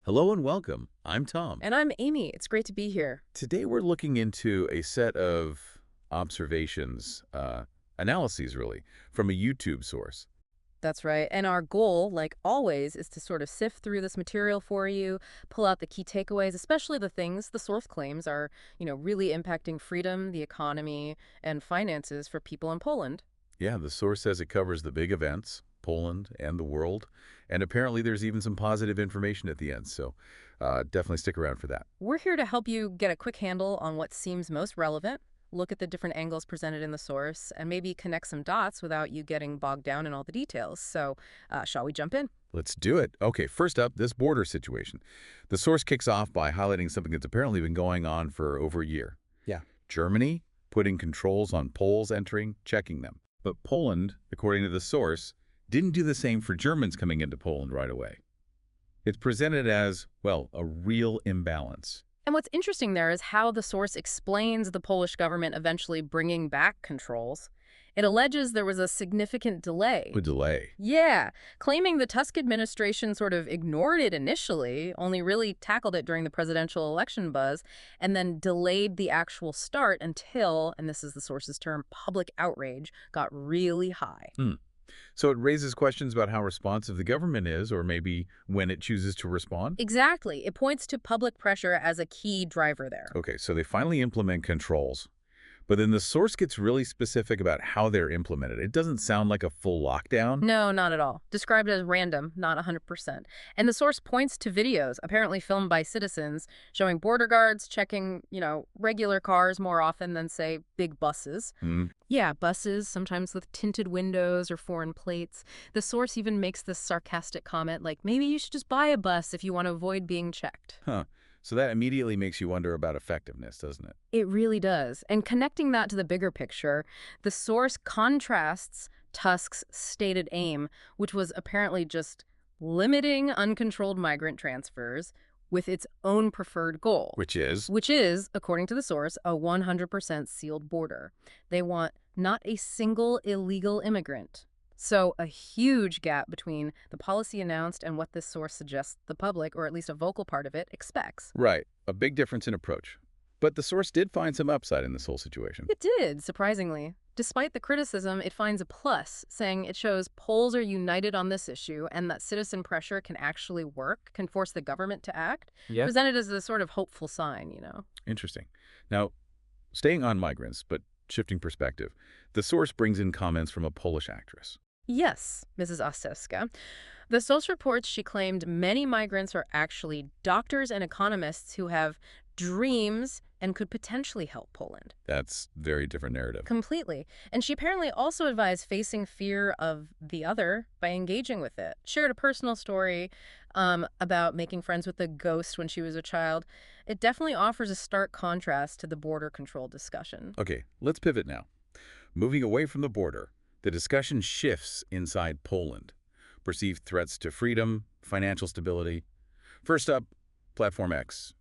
Hello and welcome. I'm Tom. And I'm Amy. It's great to be here. Today we're looking into a set of observations, analyses really, from a YouTube source. That's right. And our goal, like always, is to sort of sift through this material for you, pull out the key takeaways, especially the things the source claims are, really impacting freedom, the economy, and finances for people in Poland. Yeah, the source says it covers the big events, Poland and the world, and apparently there's even some positive information at the end, so definitely stick around for that. We're here to help you get a quick handle on what seems most relevant, look at the different angles presented in the source, and maybe connect some dots without you getting bogged down in all the details. So, shall we jump in? Let's do it. Okay, first up, this border situation. The source kicks off by highlighting something that's apparently been going on for over a year. Yeah. Germany putting controls on Poles entering, checking them. But Poland, according to the source, didn't do the same for Germans coming into Poland right away. It's presented as, well, a real imbalance. And what's interesting there is how the source explains the Polish government eventually bringing back controls. It alleges there was a significant delay. A delay. Yeah, claiming the Tusk administration sort of ignored it initially, only really tackled it during the presidential election buzz, and then delayed the actual start until, and this is the source's term, public outrage got really high. So it raises questions about how responsive the government is, or maybe when it chooses to respond? Exactly. It points to public pressure as a key driver there. Okay, so they finally implement controls. But then the source gets really specific about how they're implemented. It doesn't sound like a full lockdown. No, not at all. Described as random, not 100%. And the source points to videos, apparently filmed by citizens, showing border guards checking, regular cars more often than, say, big buses. Hmm. Yeah, buses, sometimes with tinted windows or foreign plates. The source even makes this sarcastic comment like, maybe you should just buy a bus if you want to avoid being checked. Huh. So that immediately makes you wonder about effectiveness, doesn't it? It really does. And connecting that to the bigger picture, the source contrasts Tusk's stated aim, which was apparently just limiting uncontrolled migrant transfers, with its own preferred goal, Which is? which is, according to the source, a 100% sealed border. They want not a single illegal immigrant. So a huge gap between the policy announced and what this source suggests the public, or at least a vocal part of it, expects. Right. A big difference in approach. But the source did find some upside in this whole situation. It did, surprisingly. Despite the criticism, it finds a plus, saying it shows Poles are united on this issue and that citizen pressure can actually work, can force the government to act. Yeah. Presented as a sort of hopeful sign. Interesting. Now, staying on migrants, but shifting perspective, the source brings in comments from a Polish actress. Yes, Mrs. Osteska. The source reports she claimed many migrants are actually doctors and economists who have dreams and could potentially help Poland. That's very different narrative. Completely. And she apparently also advised facing fear of the other by engaging with it. Shared a personal story about making friends with a ghost when she was a child. It definitely offers a stark contrast to the border control discussion. Okay, let's pivot now. Moving away from the border, the discussion shifts inside Poland. Perceived threats to freedom, financial stability. First up, Platform X,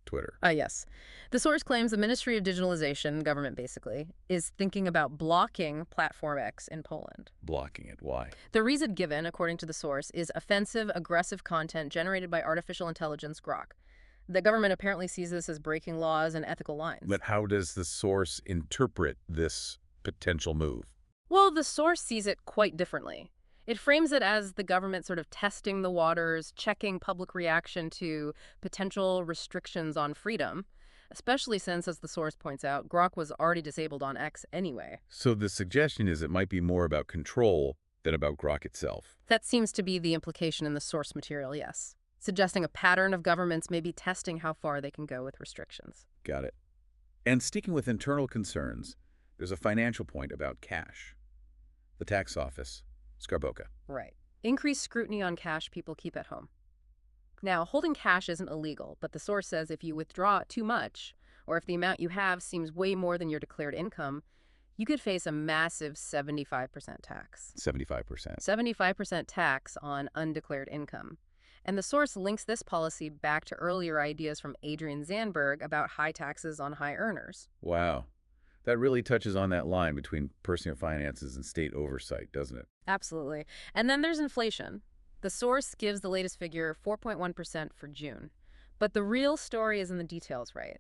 Twitter. Yes. The source claims the Ministry of Digitalization, government basically, is thinking about blocking Platform X in Poland. Blocking it. Why? The reason given, according to the source, is offensive, aggressive content generated by artificial intelligence Grok. The government apparently sees this as breaking laws and ethical lines. But how does the source interpret this potential move? Well, the source sees it quite differently. It frames it as the government sort of testing the waters, checking public reaction to potential restrictions on freedom, especially since, as the source points out, Grok was already disabled on X anyway. So the suggestion is it might be more about control than about Grok itself. That seems to be the implication in the source material, yes, suggesting a pattern of governments maybe testing how far they can go with restrictions. Got it. And sticking with internal concerns, there's a financial point about cash. The tax office, Skarboka. Right. Increased scrutiny on cash people keep at home. Now, holding cash isn't illegal, but the source says if you withdraw too much, or if the amount you have seems way more than your declared income, you could face a massive 75% tax. 75%. 75% tax on undeclared income. And the source links this policy back to earlier ideas from Adrian Zandberg about high taxes on high earners. Wow. That really touches on that line between personal finances and state oversight, doesn't it? Absolutely. And then there's inflation. The source gives the latest figure, 4.1% for June. But the real story is in the details, right?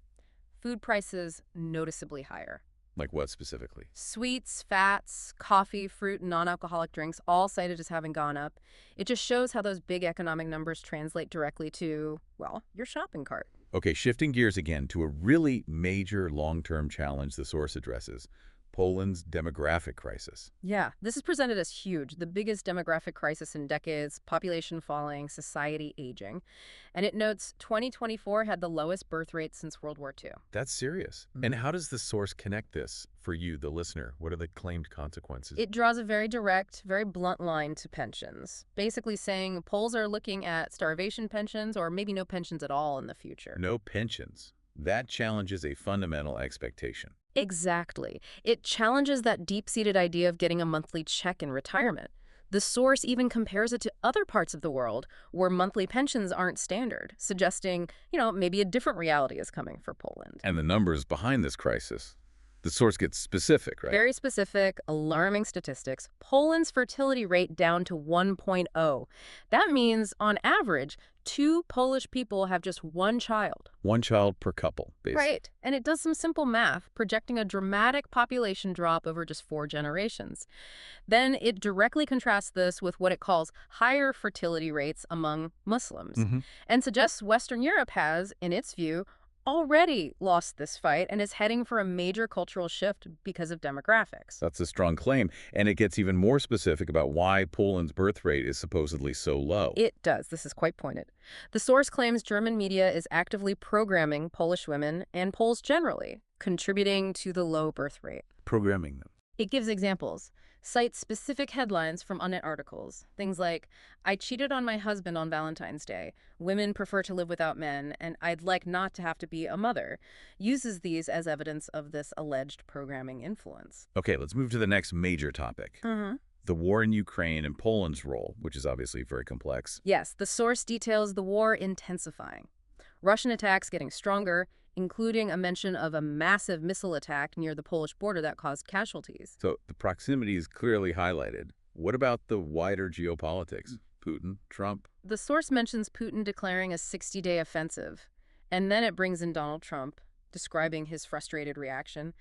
Food prices noticeably higher. Like what specifically? Sweets, fats, coffee, fruit, and non-alcoholic drinks all cited as having gone up. It just shows how those big economic numbers translate directly to, well, your shopping cart. Okay, shifting gears again to a really major long-term challenge the source addresses, Poland's demographic crisis. Yeah, this is presented as huge, the biggest demographic crisis in decades, population falling, society aging. And it notes 2024 had the lowest birth rate since World War II. That's serious. And how does the source connect this for you, the listener? What are the claimed consequences? It draws a very direct, very blunt line to pensions, basically saying Poles are looking at starvation pensions or maybe no pensions at all in the future. No pensions. That challenges a fundamental expectation. Exactly. It challenges that deep-seated idea of getting a monthly check in retirement. The source even compares it to other parts of the world where monthly pensions aren't standard, suggesting, maybe a different reality is coming for Poland. And the numbers behind this crisis. The source gets specific, right? Very specific, alarming statistics. Poland's fertility rate down to 1.0. That means, on average, 2 Polish people have just 1 child. 1 child per couple, basically. Right. And it does some simple math, projecting a dramatic population drop over just 4 generations. Then it directly contrasts this with what it calls higher fertility rates among Muslims, and suggests Western Europe has, in its view, already lost this fight and is heading for a major cultural shift because of demographics. That's a strong claim, and it gets even more specific about why Poland's birth rate is supposedly so low. It does. This is quite pointed. The source claims German media is actively programming Polish women and Poles generally, contributing to the low birth rate. Programming them. It gives examples, cites specific headlines from Unnet articles. Things like, I cheated on my husband on Valentine's Day, women prefer to live without men, and I'd like not to have to be a mother. Uses these as evidence of this alleged programming influence. Okay, let's move to the next major topic. The war in Ukraine and Poland's role, which is obviously very complex. Yes, the source details the war intensifying. Russian attacks getting stronger, including a mention of a massive missile attack near the Polish border that caused casualties. So the proximity is clearly highlighted. What about the wider geopolitics? Putin, Trump? The source mentions Putin declaring a 60-day offensive, and then it brings in Donald Trump, describing his frustrated reaction.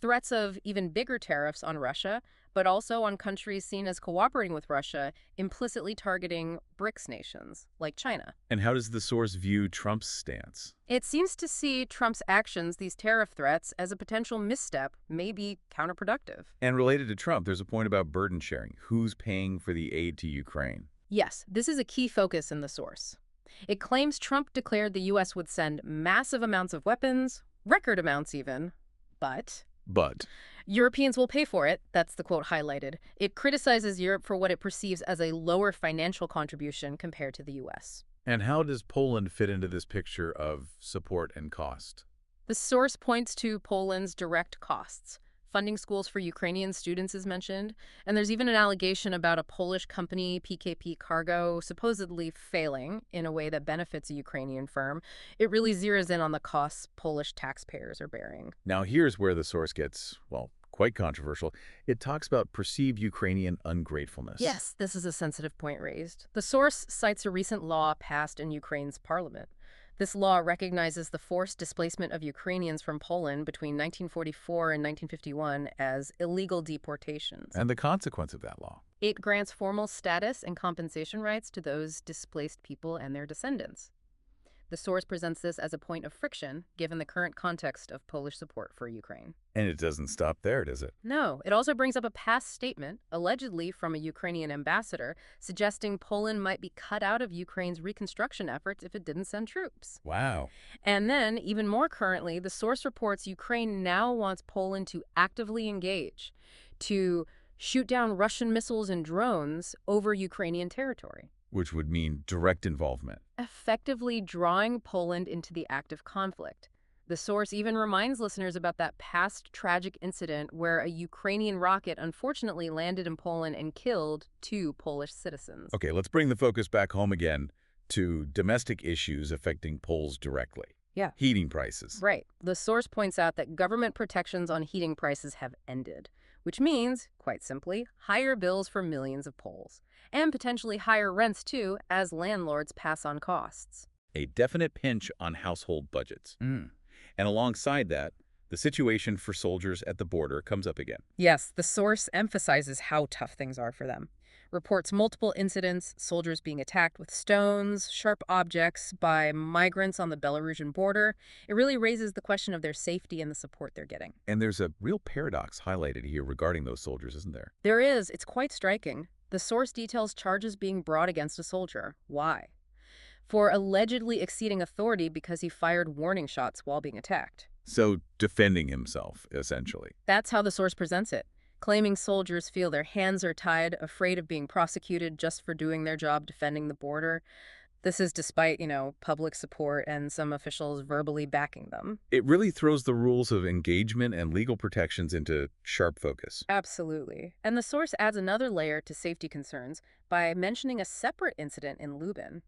Threats of even bigger tariffs on Russia, but also on countries seen as cooperating with Russia, implicitly targeting BRICS nations, like China. And how does the source view Trump's stance? It seems to see Trump's actions, these tariff threats, as a potential misstep, maybe counterproductive. And related to Trump, there's a point about burden sharing. Who's paying for the aid to Ukraine? Yes, this is a key focus in the source. It claims Trump declared the U.S. would send massive amounts of weapons, record amounts even, but Europeans will pay for it. That's the quote highlighted. It criticizes Europe for what it perceives as a lower financial contribution compared to the U.S. And how does Poland fit into this picture of support and cost? The source points to Poland's direct costs. Funding schools for Ukrainian students is mentioned, and there's even an allegation about a Polish company, PKP Cargo, supposedly failing in a way that benefits a Ukrainian firm. It really zeroes in on the costs Polish taxpayers are bearing. Now here's where the source gets, well, quite controversial. It talks about perceived Ukrainian ungratefulness. Yes, this is a sensitive point raised. The source cites a recent law passed in Ukraine's parliament. This law recognizes the forced displacement of Ukrainians from Poland between 1944 and 1951 as illegal deportations. And the consequence of that law? It grants formal status and compensation rights to those displaced people and their descendants. The source presents this as a point of friction, given the current context of Polish support for Ukraine. And it doesn't stop there, does it? No, it also brings up a past statement, allegedly from a Ukrainian ambassador, suggesting Poland might be cut out of Ukraine's reconstruction efforts if it didn't send troops. Wow. And then, even more currently, the source reports Ukraine now wants Poland to actively engage, to shoot down Russian missiles and drones over Ukrainian territory. Which would mean direct involvement. Effectively drawing Poland into the active conflict. The source even reminds listeners about that past tragic incident where a Ukrainian rocket unfortunately landed in Poland and killed 2 Polish citizens. Okay, let's bring the focus back home again to domestic issues affecting Poles directly. Yeah. Heating prices. Right. The source points out that government protections on heating prices have ended, which means, quite simply, higher bills for millions of Poles, and potentially higher rents too as landlords pass on costs. A definite pinch on household budgets. And alongside that, the situation for soldiers at the border comes up again. Yes, the source emphasizes how tough things are for them. Reports multiple incidents, soldiers being attacked with stones, sharp objects by migrants on the Belarusian border. It really raises the question of their safety and the support they're getting. And there's a real paradox highlighted here regarding those soldiers, isn't there? There is. It's quite striking. The source details charges being brought against a soldier. Why? For allegedly exceeding authority because he fired warning shots while being attacked. So defending himself, essentially. That's how the source presents it, claiming soldiers feel their hands are tied, afraid of being prosecuted just for doing their job defending the border. This is despite, public support and some officials verbally backing them. It really throws the rules of engagement and legal protections into sharp focus. Absolutely. And the source adds another layer to safety concerns by mentioning a separate incident in Lubin.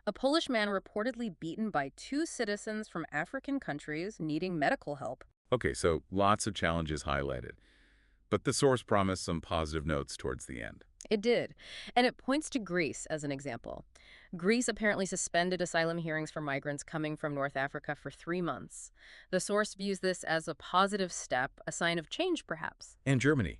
A Polish man reportedly beaten by 2 citizens from African countries needing medical help. Okay, so lots of challenges highlighted. But the source promised some positive notes towards the end. It did. And it points to Greece as an example. Greece apparently suspended asylum hearings for migrants coming from North Africa for 3 months. The source views this as a positive step, a sign of change, perhaps. And Germany.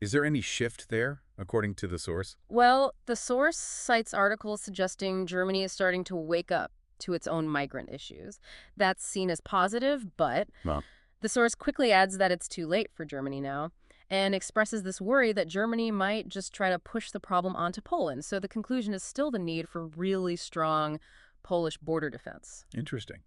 Is there any shift there, according to the source? Well, the source cites articles suggesting Germany is starting to wake up to its own migrant issues. That's seen as positive, but the source quickly adds that it's too late for Germany now and expresses this worry that Germany might just try to push the problem onto Poland. So the conclusion is still the need for really strong Polish border defense. Interesting.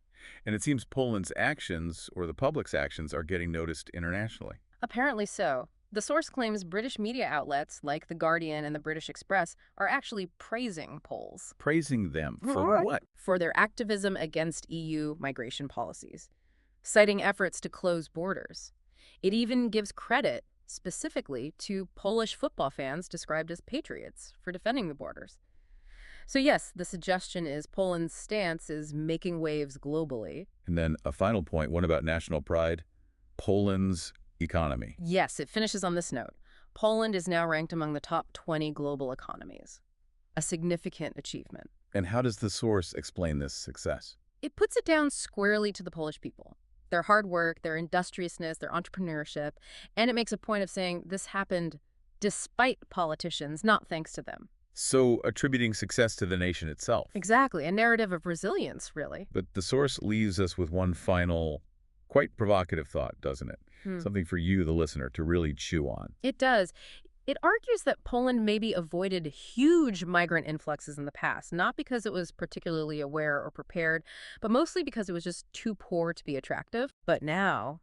And it seems Poland's actions, or the public's actions, are getting noticed internationally. Apparently so. The source claims British media outlets like The Guardian and the British Express are actually praising Poles. Praising them for what? For their activism against EU migration policies, citing efforts to close borders. It even gives credit specifically to Polish football fans described as patriots for defending the borders. So yes, the suggestion is Poland's stance is making waves globally. And then a final point, one about national pride, Poland's economy. Yes, it finishes on this note. Poland is now ranked among the top 20 global economies. A significant achievement. And how does the source explain this success? It puts it down squarely to the Polish people. Their hard work, their industriousness, their entrepreneurship, and it makes a point of saying this happened despite politicians, not thanks to them. So attributing success to the nation itself. Exactly, a narrative of resilience, really. But the source leaves us with one final, quite provocative thought, doesn't it? Something for you, the listener, to really chew on. It does. It argues that Poland maybe avoided huge migrant influxes in the past, not because it was particularly aware or prepared, but mostly because it was just too poor to be attractive. But now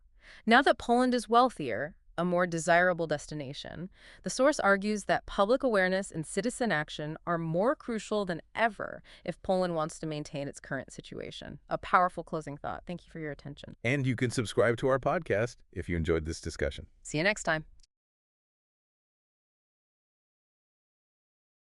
that Poland is wealthier, a more desirable destination, the source argues that public awareness and citizen action are more crucial than ever if Poland wants to maintain its current situation. A powerful closing thought. Thank you for your attention. And you can subscribe to our podcast if you enjoyed this discussion. See you next time.